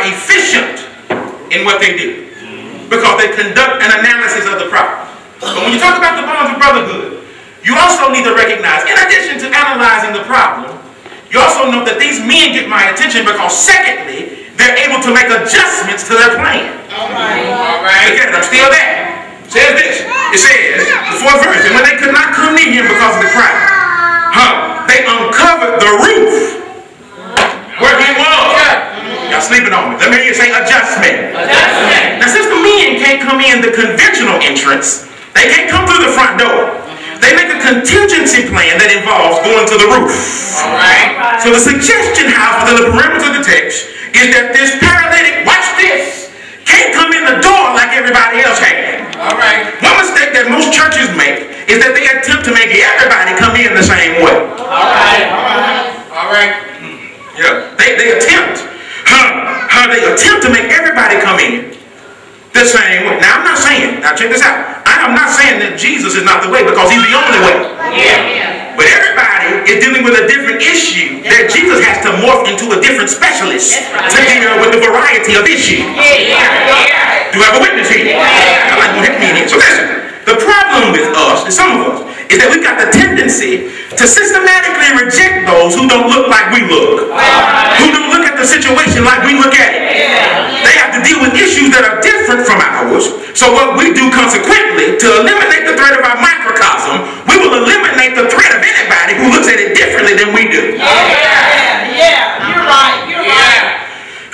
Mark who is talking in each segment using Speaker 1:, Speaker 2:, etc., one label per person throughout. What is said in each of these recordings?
Speaker 1: are efficient in what they do because they conduct an analysis of the problem. But when you talk about the bonds of brotherhood, you also need to recognize, in addition to analyzing the problem, you also know that these men get my attention because, secondly, they're able to make adjustments to their plan.
Speaker 2: All right.
Speaker 1: Again, I'm still there. It says this. It says, the fourth verse, and when they could not come near him because of the crowd, they uncovered the roof where he was. Y'all sleeping on me. Let me hear you say adjustment. Now, since the men can't come in the conventional entrance, they can't come through the front door. They make a contingency plan that involves going to the roof.
Speaker 2: All right.
Speaker 1: So the suggestion, house within the parameters of the text is that this paralytic, watch this, can't come in the door like everybody else had.
Speaker 2: All right.
Speaker 1: One mistake that most churches make is that they attempt to make everybody come in the same way.
Speaker 2: All right. All right.
Speaker 1: Yeah. They attempt to make everybody come in the same way. Now I'm not saying, now check this out. I am not saying that Jesus is not the way because he's the only way.
Speaker 2: Yeah.
Speaker 1: But everybody is dealing with a different issue that Jesus has to morph into a different specialist to deal with the variety of issues. Do I have a witness here? I like to hit me in here. So listen, the problem with us, and some of us, is that we've got the tendency to systematically reject those who don't look like we look, who don't look at the situation like we look at it. They have to deal with issues that are different from ours. So what we do consequently, to eliminate the threat of our microcosm, we will eliminate the threat of anybody who looks at it differently than we do.
Speaker 2: You're right.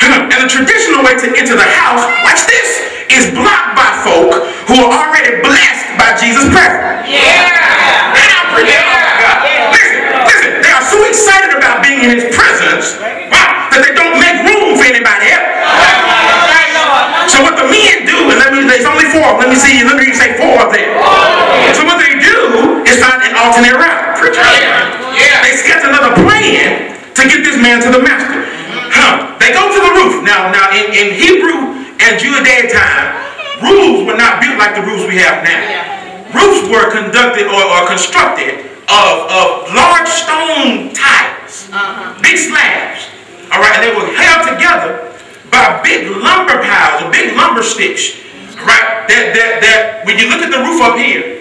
Speaker 1: And the traditional way to enter the house, watch this, is blocked by folk who are already blessed by Jesus' presence. Listen, they are so excited about being in his presence, wow, that they don't make room for anybody else. So what the men do, and there's only four, let me see, let me say four up there. So what they do is find an alternate route. They sketch another plan to get this man to the master. They go to the roof. Now in Hebrew and Judaic time, roofs were not built like the roofs we have now. Roofs were conducted or constructed of large stone tiles, big slabs, all right, and they were held together by big lumber piles or big lumber sticks, right? That when you look at the roof up here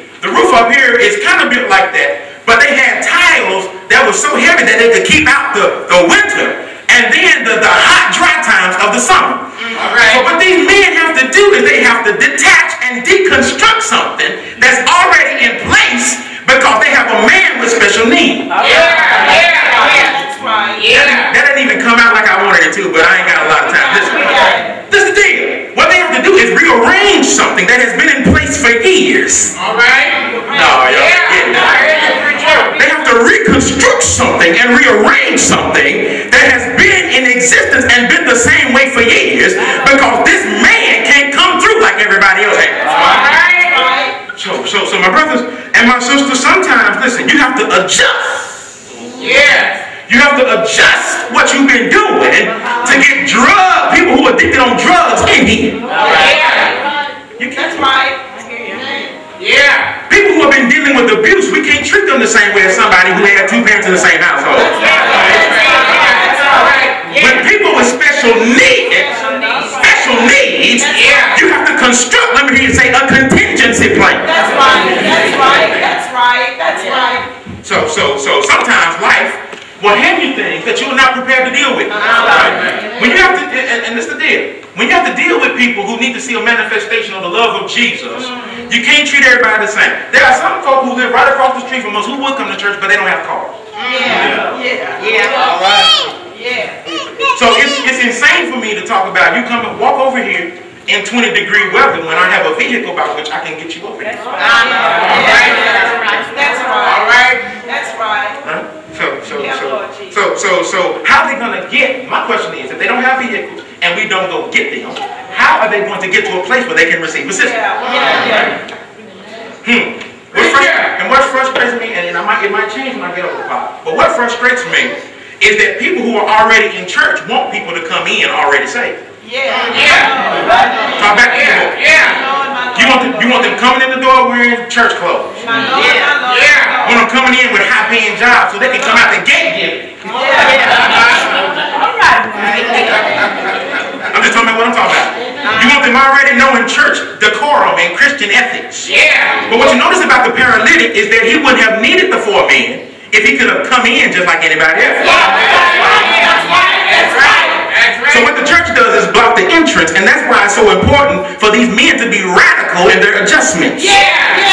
Speaker 1: is kind of built like that, but they had tiles that were so heavy that they could keep out the winter and then the hot, dry times of the summer. So what these men have to do is they have to detach and deconstruct something that's already in place because they have a man with special needs.
Speaker 2: That's right.
Speaker 1: That didn't even come out like I wanted it to, but I ain't got a lot of time. This is the deal. What they have to do is rearrange something that has been in place for years.
Speaker 2: All right.
Speaker 1: No, y'all getting it. They have to reconstruct something and rearrange something that has been in existence and been the same way for years because this man can't come through like everybody else has. So my brothers and my sisters, sometimes, listen, you have to adjust. You have to adjust what you've been doing to get people who are addicted on drugs in here.
Speaker 2: That's right.
Speaker 1: People who have been dealing with abuse, we can't treat them the same way as somebody who had two parents in the same household. When people with special needs, you have to construct, let me hear you say, a contingency plan.
Speaker 2: That's right.
Speaker 1: So sometimes life will hand you things that you are not prepared to deal with. When you have to, and this is the deal, when you have to deal with people who need to see a manifestation of the love of Jesus, you can't treat everybody the same. There are some folk who live right across the street from us who would come to church, but they don't have cars.
Speaker 2: All right.
Speaker 1: So it's insane for me to talk about you come and walk over here in 20-degree weather when I have a vehicle by which I can get you over here.
Speaker 2: That's right.
Speaker 1: So how are they going to get, my question is, if they don't have vehicles and we don't go get them, how are they going to get to a place where they can receive assistance? And what frustrates me, and it might change when I get over the pot, but what frustrates me is that people who are already in church want people to come in already saved. Talk back to people. You want them coming in the door wearing church clothes. You want them coming in with high-paying jobs so they can come out the gate giving. I'm knowing church decorum and Christian ethics.
Speaker 3: Yeah.
Speaker 1: But what you notice about the paralytic is that he wouldn't have needed the 4 men if he could have come in just like anybody else.
Speaker 3: That's right.
Speaker 1: So what the church does is block the entrance, and that's why it's so important for these men to be radical in their adjustments.
Speaker 2: Yeah.